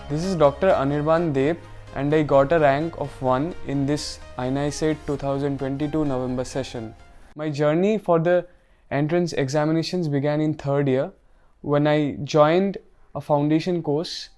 This is Dr. Anirban Deb and I got a rank of 1 in this INI CET 2022 November session. My journey for the entrance examinations began in third year when I joined a foundation course,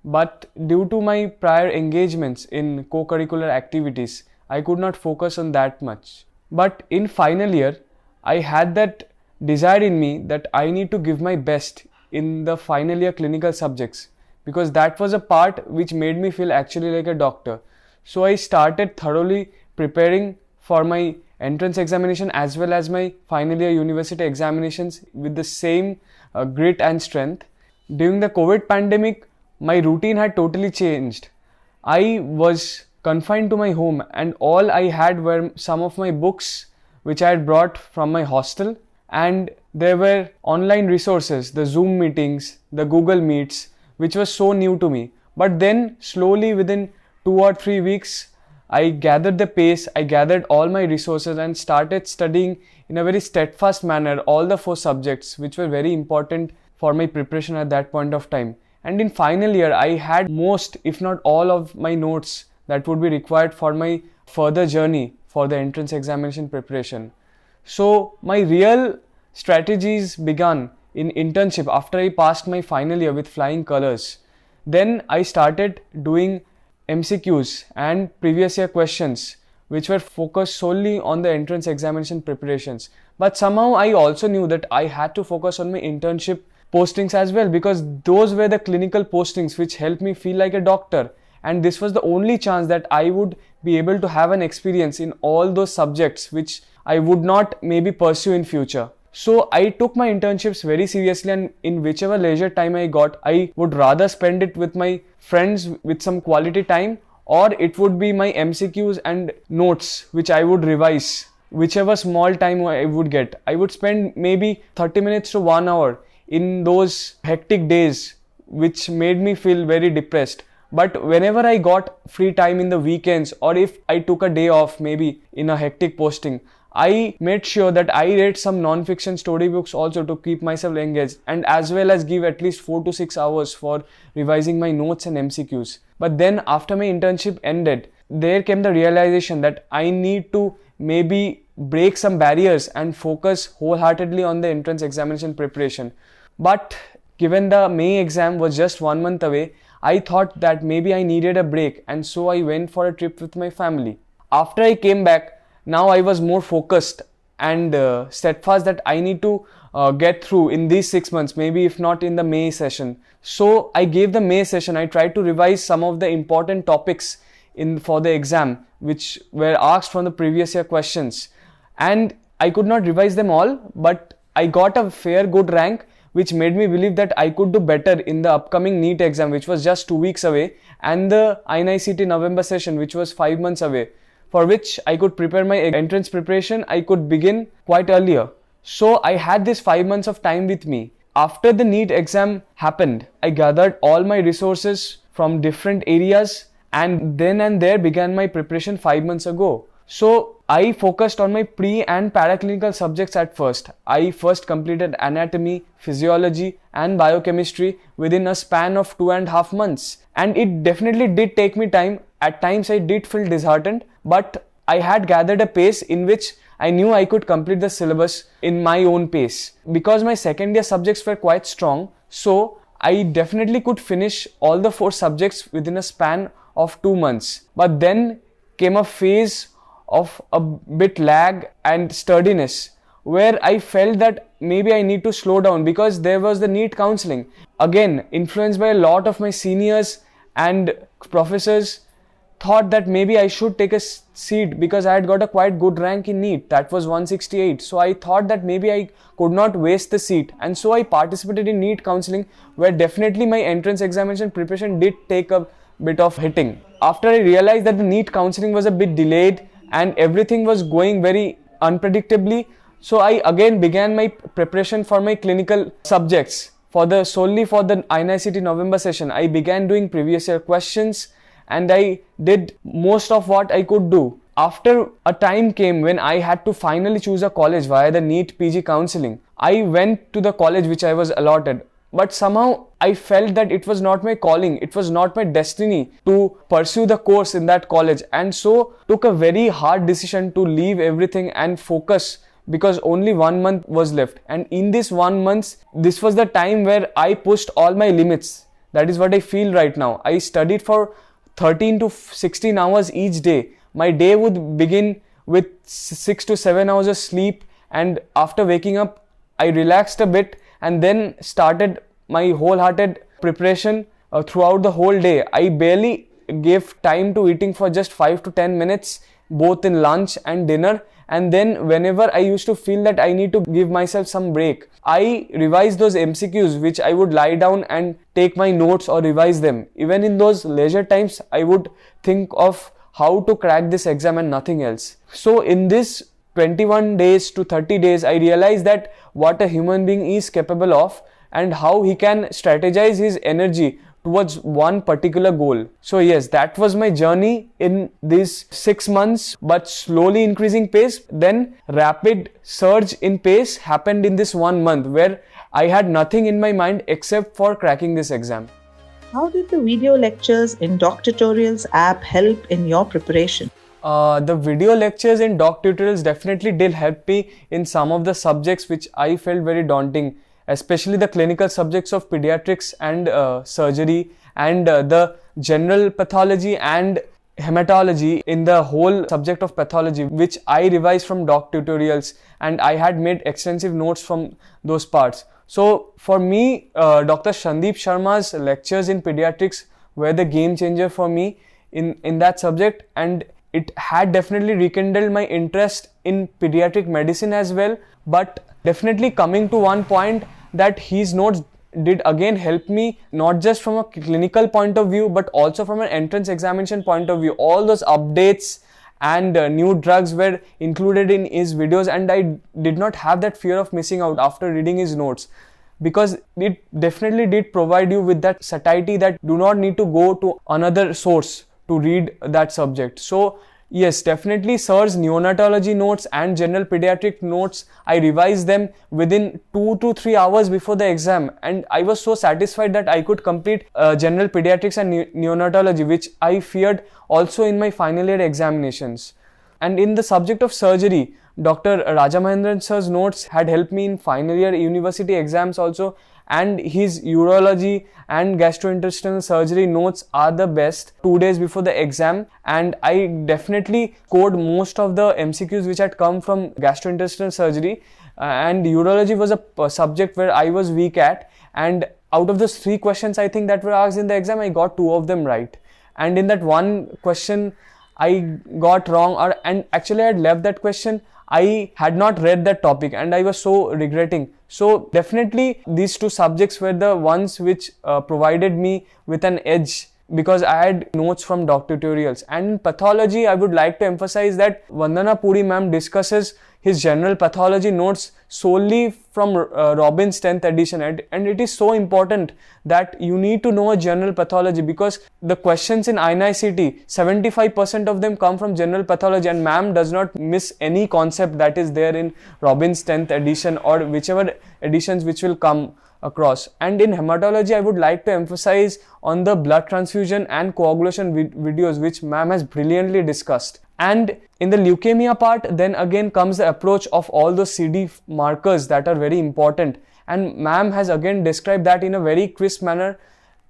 but due to my prior engagements in co-curricular activities, I could not focus on that much. But in final year, I had that desire in me that I need to give my best in the final year clinical subjects, because that was a part which made me feel actually like a doctor. So I started thoroughly preparing for my entrance examination as well as my final year university examinations with the same grit and strength. During the COVID pandemic, my routine had totally changed. I was confined to my home and all I had were some of my books which I had brought from my hostel, and there were online resources, the Zoom meetings, the Google Meets, which was so new to me. But then slowly within 2 or 3 weeks, I gathered the pace, I gathered all my resources and started studying in a very steadfast manner all the 4 subjects which were very important for my preparation at that point of time. And in final year, I had most, if not all of my notes that would be required for my further journey for the entrance examination preparation. So my real strategies began in internship after I passed my final year with flying colors. Then I started doing MCQs and previous year questions which were focused solely on the entrance examination preparations. But somehow I also knew that I had to focus on my internship postings as well, because those were the clinical postings which helped me feel like a doctor, and this was the only chance that I would be able to have an experience in all those subjects which I would not maybe pursue in future. So I took my internships very seriously, and in whichever leisure time I got, I would rather spend it with my friends with some quality time, or it would be my MCQs and notes which I would revise. Whichever small time I would get, I would spend maybe 30 minutes to 1 hour in those hectic days which made me feel very depressed. But whenever I got free time in the weekends, or if I took a day off maybe in a hectic posting, I made sure that I read some non-fiction storybooks also to keep myself engaged, and as well as give at least 4 to 6 hours for revising my notes and MCQs. But then after my internship ended, there came the realization that I need to maybe break some barriers and focus wholeheartedly on the entrance examination preparation. But given the May exam was just 1 month away, I thought that maybe I needed a break, and so I went for a trip with my family. After I came back, now I was more focused and steadfast that I need to get through in these 6 months, maybe if not in the May session. So I gave the May session. I tried to revise some of the important topics for the exam which were asked from the previous year questions, and I could not revise them all, but I got a fair good rank, which made me believe that I could do better in the upcoming NEET exam, which was just 2 weeks away, and the INI CET November session, which was 5 months away, for which I could prepare my entrance preparation. I could begin quite earlier. So I had this 5 months of time with me. After the NEET exam happened, I gathered all my resources from different areas, and then and there began my preparation 5 months ago. So I focused on my pre and paraclinical subjects at first. I first completed anatomy, physiology and biochemistry within a span of 2.5 months. And it definitely did take me time. At times I did feel disheartened, but I had gathered a pace in which I knew I could complete the syllabus in my own pace. Because my second year subjects were quite strong, so I definitely could finish all the 4 subjects within a span of 2 months. But then came a phase of a bit lag and sturdiness, where I felt that maybe I need to slow down, because there was the NEET counseling. Again, influenced by a lot of my seniors and professors, thought that maybe I should take a seat because I had got a quite good rank in NEET. That was 168. So I thought that maybe I could not waste the seat. And so I participated in NEET counseling, where definitely my entrance examination preparation did take a bit of hitting. After I realized that the NEET counseling was a bit delayed and everything was going very unpredictably, so I again began my preparation for my clinical subjects. Solely for the INI CET November session, I began doing previous year questions, and I did most of what I could do. After a time came when I had to finally choose a college via the NEET PG counseling, I went to the college which I was allotted. But somehow I felt that it was not my calling, it was not my destiny to pursue the course in that college, and so took a very hard decision to leave everything and focus, because only 1 month was left. And in this 1 month, this was the time where I pushed all my limits. That is what I feel right now. I studied for 13 to 16 hours each day. My day would begin with 6 to 7 hours of sleep, and after waking up, I relaxed a bit and then started my wholehearted preparation throughout the whole day. I barely gave time to eating for just 5 to 10 minutes, both in lunch and dinner. And then whenever I used to feel that I need to give myself some break, I revised those MCQs, which I would lie down and take my notes or revise them. Even in those leisure times, I would think of how to crack this exam and nothing else. So in this 21 days to 30 days, I realized that what a human being is capable of and how he can strategize his energy towards one particular goal. So yes, that was my journey in these 6 months, but slowly increasing pace. Then rapid surge in pace happened in this 1 month, where I had nothing in my mind except for cracking this exam. How did the video lectures in DocTutorials app help in your preparation? The video lectures in DocTutorials definitely did help me in some of the subjects which I felt very daunting, especially the clinical subjects of pediatrics and surgery, and the general pathology and hematology in the whole subject of pathology, which I revised from DocTutorials, and I had made extensive notes from those parts. So for me, Dr. Sandeep Sharma's lectures in pediatrics were the game changer for me in that subject, and it had definitely rekindled my interest in pediatric medicine as well. But definitely coming to one point, that his notes did again help me, not just from a clinical point of view, but also from an entrance examination point of view. All those updates and new drugs were included in his videos, and I did not have that fear of missing out after reading his notes, because it definitely did provide you with that satiety that do not need to go to another source to read that subject. So yes, definitely sir's neonatology notes and general pediatric notes, I revised them within 2 to 3 hours before the exam, and I was so satisfied that I could complete general pediatrics and neonatology, which I feared also in my final year examinations. And in the subject of surgery, Dr. Rajamahendran sir's notes had helped me in final year university exams also, and his urology and gastrointestinal surgery notes are the best 2 days before the exam, and I definitely scored most of the MCQs which had come from gastrointestinal surgery, and urology was a subject where I was weak at, and out of those 3 questions I think that were asked in the exam, I got 2 of them right, and in that one question I got wrong, and actually I had left that question. I had not read that topic and I was so regretting. So definitely these 2 subjects were the ones which provided me with an edge, because I had notes from DocTutorials. And in pathology, I would like to emphasize that Vandana Puri ma'am discusses his general pathology notes solely from Robin's 10th edition, and it is so important that you need to know a general pathology, because the questions in INI CET, 75% of them come from general pathology, and ma'am does not miss any concept that is there in Robin's 10th edition or whichever editions which will come across. And in hematology, I would like to emphasize on the blood transfusion and coagulation videos which ma'am has brilliantly discussed. And in the leukemia part, then again comes the approach of all those CD markers that are very important, and ma'am has again described that in a very crisp manner,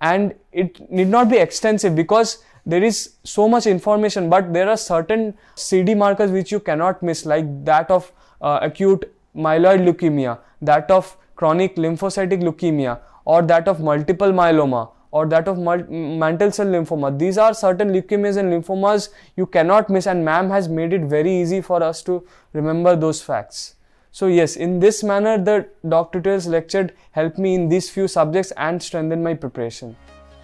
and it need not be extensive because there is so much information, but there are certain CD markers which you cannot miss, like that of acute myeloid leukemia, that of chronic lymphocytic leukemia, or that of multiple myeloma, or that of mantle cell lymphoma. These are certain leukemias and lymphomas you cannot miss, and ma'am has made it very easy for us to remember those facts. So yes, in this manner the DocTutorials lecture helped me in these few subjects and strengthened my preparation.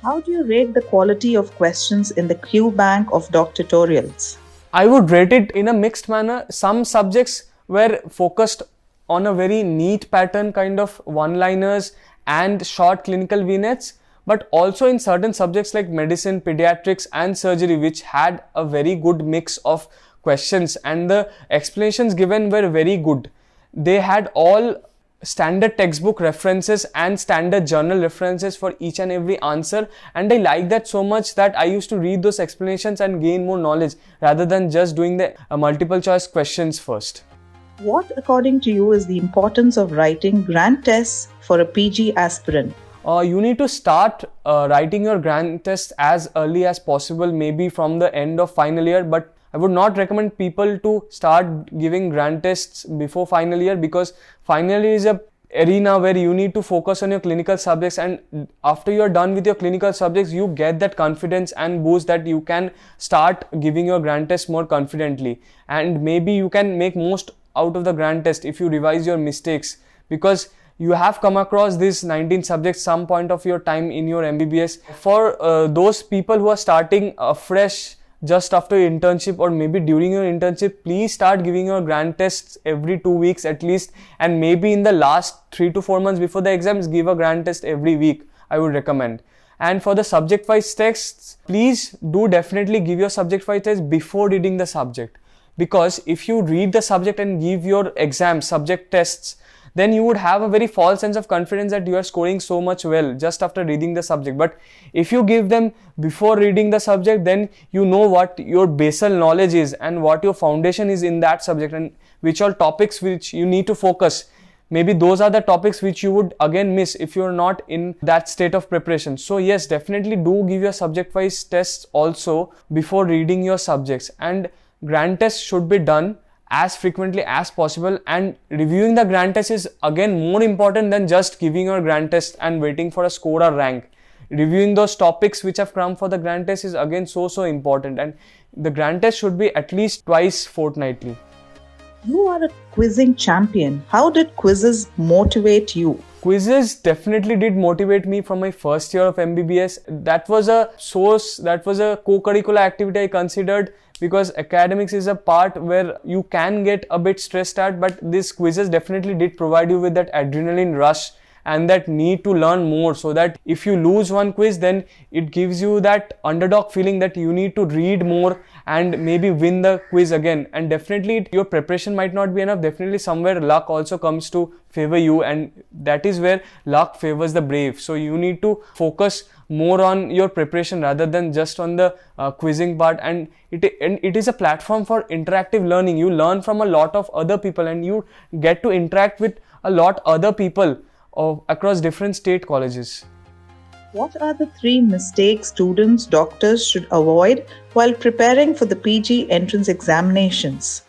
How do you rate the quality of questions in the Q bank of DocTutorials? I would rate it in a mixed manner. Some subjects were focused on a very neat pattern, kind of one-liners and short clinical vignettes, but also in certain subjects like medicine, pediatrics and surgery, which had a very good mix of questions, and the explanations given were very good. They had all standard textbook references and standard journal references for each and every answer, and I like that so much that I used to read those explanations and gain more knowledge rather than just doing the multiple choice questions first. What, according to you, is the importance of writing grant tests for a PG aspirant? You need to start writing your grant test as early as possible, maybe from the end of final year, but I would not recommend people to start giving grant tests before final year, because final year is a arena where you need to focus on your clinical subjects, and after you are done with your clinical subjects, you get that confidence and boost that you can start giving your grant test more confidently, and maybe you can make most out of the grant test if you revise your mistakes, because you have come across these 19 subjects some point of your time in your MBBS. For those people who are starting fresh just after your internship or maybe during your internship, please start giving your grant tests every 2 weeks at least, and maybe in the last 3 to 4 months before the exams, give a grant test every week, I would recommend. And for the subject wise tests, please do definitely give your subject wise test before reading the subject, because if you read the subject and give your exam subject tests, then you would have a very false sense of confidence that you are scoring so much well just after reading the subject. But if you give them before reading the subject, then you know what your basal knowledge is and what your foundation is in that subject, and which all topics which you need to focus. Maybe those are the topics which you would again miss if you are not in that state of preparation. So yes, definitely do give your subject wise tests also before reading your subjects, and grant tests should be done as frequently as possible, and reviewing the grant test is again more important than just giving your grant test and waiting for a score or rank. Reviewing those topics which have come for the grant test is again so important, and the grant test should be at least twice fortnightly. You are a quizzing champion. How did quizzes motivate you? Quizzes definitely did motivate me from my first year of MBBS. That was a co-curricular activity I considered, because academics is a part where you can get a bit stressed out, but these quizzes definitely did provide you with that adrenaline rush and that need to learn more, so that if you lose one quiz, then it gives you that underdog feeling that you need to read more and maybe win the quiz again. And definitely your preparation might not be enough. Definitely somewhere luck also comes to favor you, and that is where luck favors the brave. So you need to focus more on your preparation rather than just on the quizzing part, and it is a platform for interactive learning. You learn from a lot of other people, and you get to interact with a lot other people across different state colleges. What are the 3 mistakes students, doctors should avoid while preparing for the PG entrance examinations?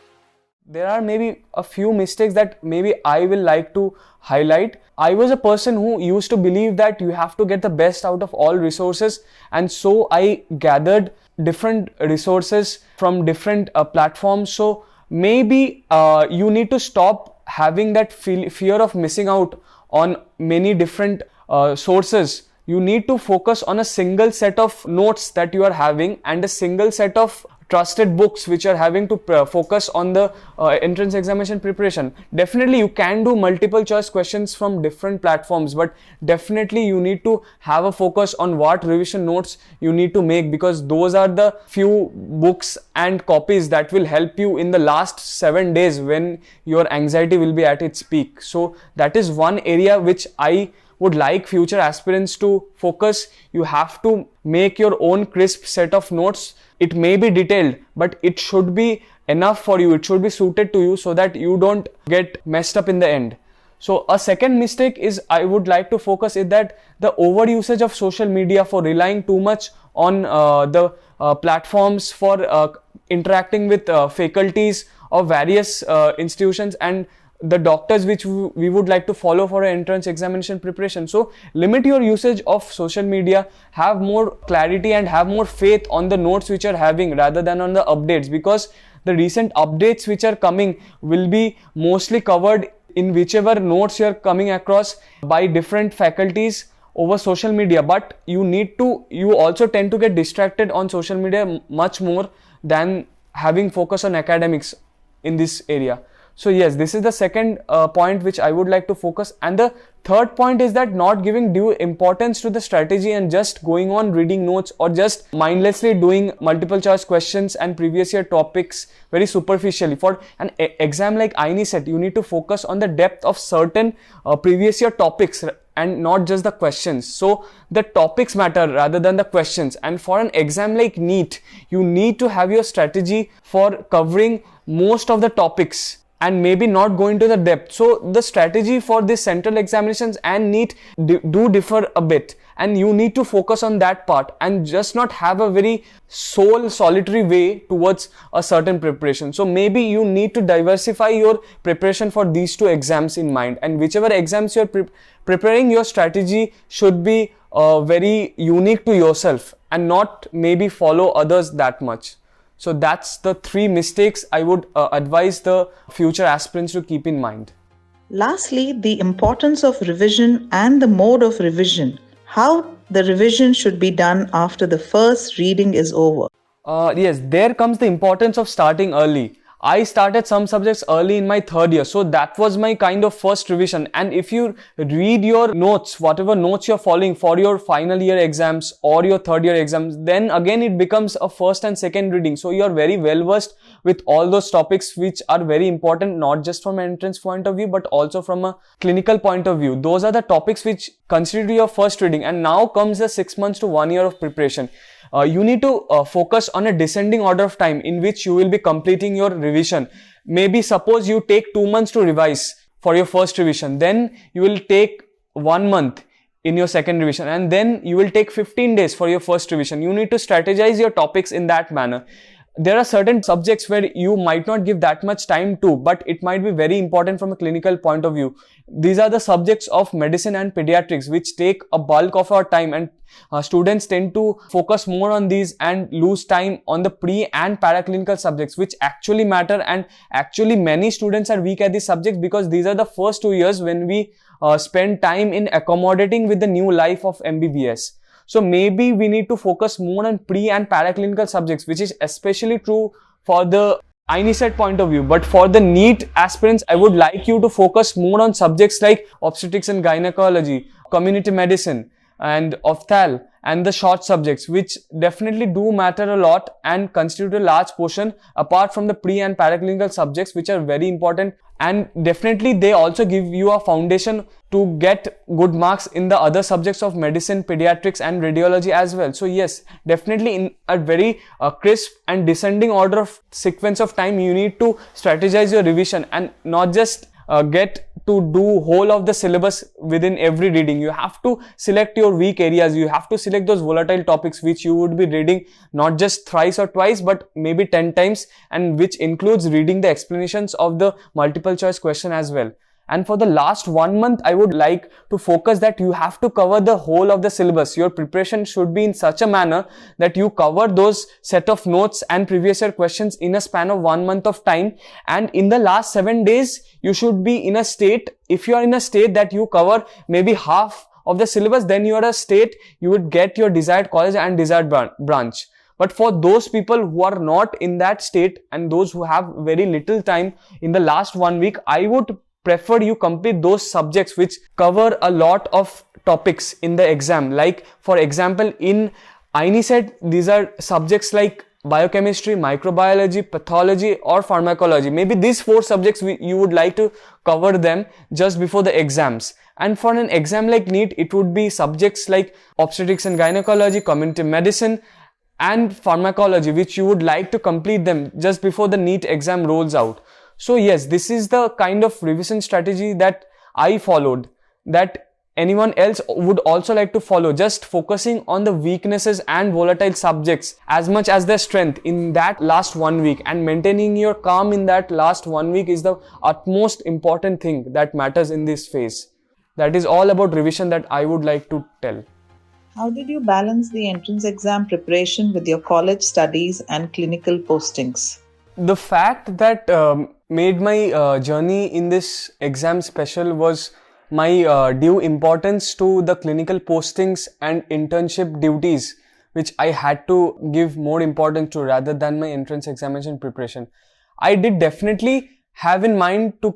There are maybe a few mistakes that maybe I will like to highlight. I was a person who used to believe that you have to get the best out of all resources, and so I gathered different resources from different platforms. So maybe you need to stop having that fear of missing out on many different sources. You need to focus on a single set of notes that you are having and a single set of trusted books which are having to focus on the entrance examination preparation. Definitely you can do multiple choice questions from different platforms, but definitely you need to have a focus on what revision notes you need to make, because those are the few books and copies that will help you in the last 7 days when your anxiety will be at its peak. So that is one area which I would like future aspirants to focus. You have to make your own crisp set of notes. It may be detailed, but it should be enough for you. It should be suited to you so that you don't get messed up in the end. So a second mistake is I would like to focus is that the over usage of social media, for relying too much on the platforms for interacting with faculties of various institutions and the doctors which we would like to follow for an entrance examination preparation. So limit your usage of social media, have more clarity and have more faith on the notes which you're having rather than on the updates, because the recent updates which are coming will be mostly covered in whichever notes you're coming across by different faculties over social media. But you also tend to get distracted on social media much more than having focus on academics in this area. So yes, this is the second point which I would like to focus. And the third point is that not giving due importance to the strategy and just going on reading notes or just mindlessly doing multiple choice questions and previous year topics very superficially. For an exam like INI CET, you need to focus on the depth of certain previous year topics and not just the questions. So the topics matter rather than the questions. And for an exam like Neet, you need to have your strategy for covering most of the topics and maybe not going to the depth. So the strategy for this central examinations and Neet do differ a bit, and you need to focus on that part and just not have a very solitary way towards a certain preparation. So maybe you need to diversify your preparation for these two exams in mind, and whichever exams you're preparing, your strategy should be very unique to yourself and not maybe follow others that much. So that's the 3 mistakes I would advise the future aspirants to keep in mind. Lastly, the importance of revision and the mode of revision. How the revision should be done after the first reading is over. Yes, there comes the importance of starting early. I started some subjects early in my 3rd year, so that was my kind of first revision. And if you read your notes, whatever notes you're following for your final year exams or your 3rd year exams, then again it becomes a first and second reading. So you're very well versed with all those topics which are very important, not just from an entrance point of view, but also from a clinical point of view. Those are the topics which constitute your first reading. And now comes the 6 months to 1 year of preparation. You need to focus on a descending order of time in which you will be completing your revision. Maybe suppose you take 2 months to revise for your first revision, then you will take 1 month in your second revision, and then you will take 15 days for your first revision. You need to strategize your topics in that manner. There are certain subjects where you might not give that much time to, but it might be very important from a clinical point of view. These are the subjects of medicine and pediatrics which take a bulk of our time, and students tend to focus more on these and lose time on the pre and paraclinical subjects which actually matter. And actually many students are weak at these subjects because these are the first 2 years when we spend time in accommodating with the new life of MBBS. So maybe we need to focus more on pre and paraclinical subjects, which is especially true for the INI CET point of view. But for the NEET aspirants, I would like you to focus more on subjects like obstetrics and gynecology, community medicine and ophthal, and the short subjects, which definitely do matter a lot and constitute a large portion apart from the pre and paraclinical subjects, which are very important. And definitely they also give you a foundation to get good marks in the other subjects of medicine, pediatrics and radiology as well. So yes, definitely in a very crisp and descending order of sequence of time, you need to strategize your revision and not just get to do whole of the syllabus within every reading. You have to select your weak areas. You have to select those volatile topics which you would be reading not just thrice or twice, but maybe 10 times, and which includes reading the explanations of the multiple choice question as well. And for the last 1 month, I would like to focus that you have to cover the whole of the syllabus. Your preparation should be in such a manner that you cover those set of notes and previous year questions in a span of 1 month of time. And in the last 7 days, you should be in a state, if you are in a state that you cover maybe half of the syllabus, then you are a state, you would get your desired college and desired branch. But for those people who are not in that state and those who have very little time in the last 1 week, I would prefer you complete those subjects which cover a lot of topics in the exam. Like for example, in INI CET, these are subjects like biochemistry, microbiology, pathology or pharmacology. Maybe these 4 subjects you would like to cover them just before the exams. And for an exam like NEET, it would be subjects like obstetrics and gynecology, community medicine and pharmacology, which you would like to complete them just before the NEET exam rolls out. So yes, this is the kind of revision strategy that I followed, that anyone else would also like to follow, just focusing on the weaknesses and volatile subjects as much as their strength in that last 1 week, and maintaining your calm in that last 1 week is the utmost important thing that matters in this phase. That is all about revision that I would like to tell. How did you balance the entrance exam preparation with your college studies and clinical postings? The fact that made my journey in this exam special was my due importance to the clinical postings and internship duties, which I had to give more importance to rather than my entrance examination preparation. I did definitely have in mind to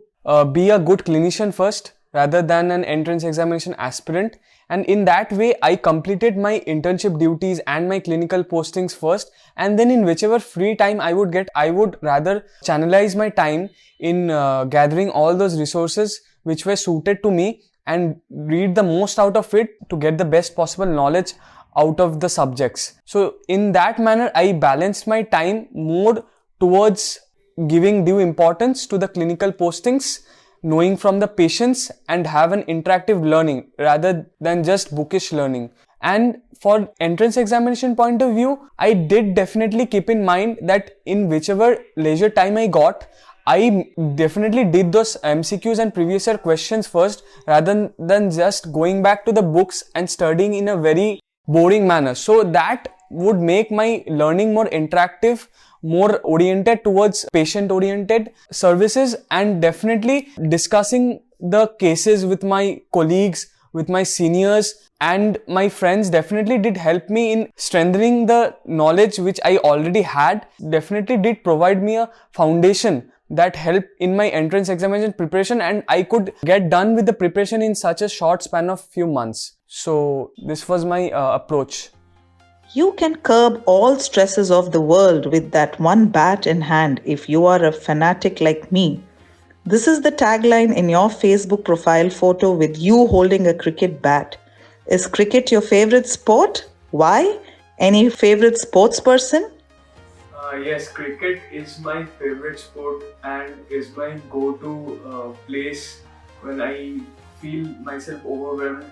be a good clinician first rather than an entrance examination aspirant, and in that way I completed my internship duties and my clinical postings first, and then in whichever free time I would get, I would rather channelize my time in gathering all those resources which were suited to me and read the most out of it to get the best possible knowledge out of the subjects. So in that manner I balanced my time more towards giving due importance to the clinical postings, knowing from the patients, and have an interactive learning rather than just bookish learning. And for entrance examination point of view, I did definitely keep in mind that in whichever leisure time I got, I definitely did those MCQs and previous year questions first rather than just going back to the books and studying in a very boring manner. So that would make my learning more interactive, more oriented towards patient-oriented services, and definitely discussing the cases with my colleagues, with my seniors and my friends definitely did help me in strengthening the knowledge which I already had, definitely did provide me a foundation that helped in my entrance examination preparation, and I could get done with the preparation in such a short span of few months. So this was my approach. You can curb all stresses of the world with that one bat in hand if you are a fanatic like me. This is the tagline in your Facebook profile photo with you holding a cricket bat. Is cricket your favorite sport? Why? Any favorite sports person? Yes, cricket is my favorite sport and is my go-to place when I feel myself overwhelmed.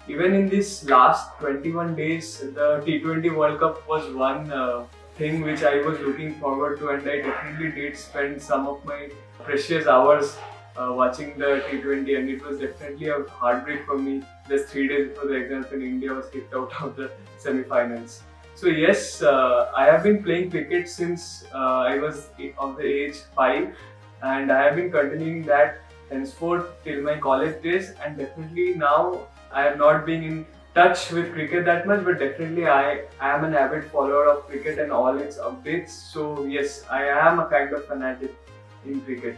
Even in this last 21 days, the T20 World Cup was one thing which I was looking forward to, and I definitely did spend some of my precious hours watching the T20, and it was definitely a heartbreak for me. Just 3 days before the exams when India was kicked out of the semi-finals. So yes, I have been playing cricket since I was of the age 5, and I have been continuing that henceforth till my college days, and definitely now I have not been in touch with cricket that much, but definitely I am an avid follower of cricket and all its updates. So yes, I am a kind of fanatic in cricket.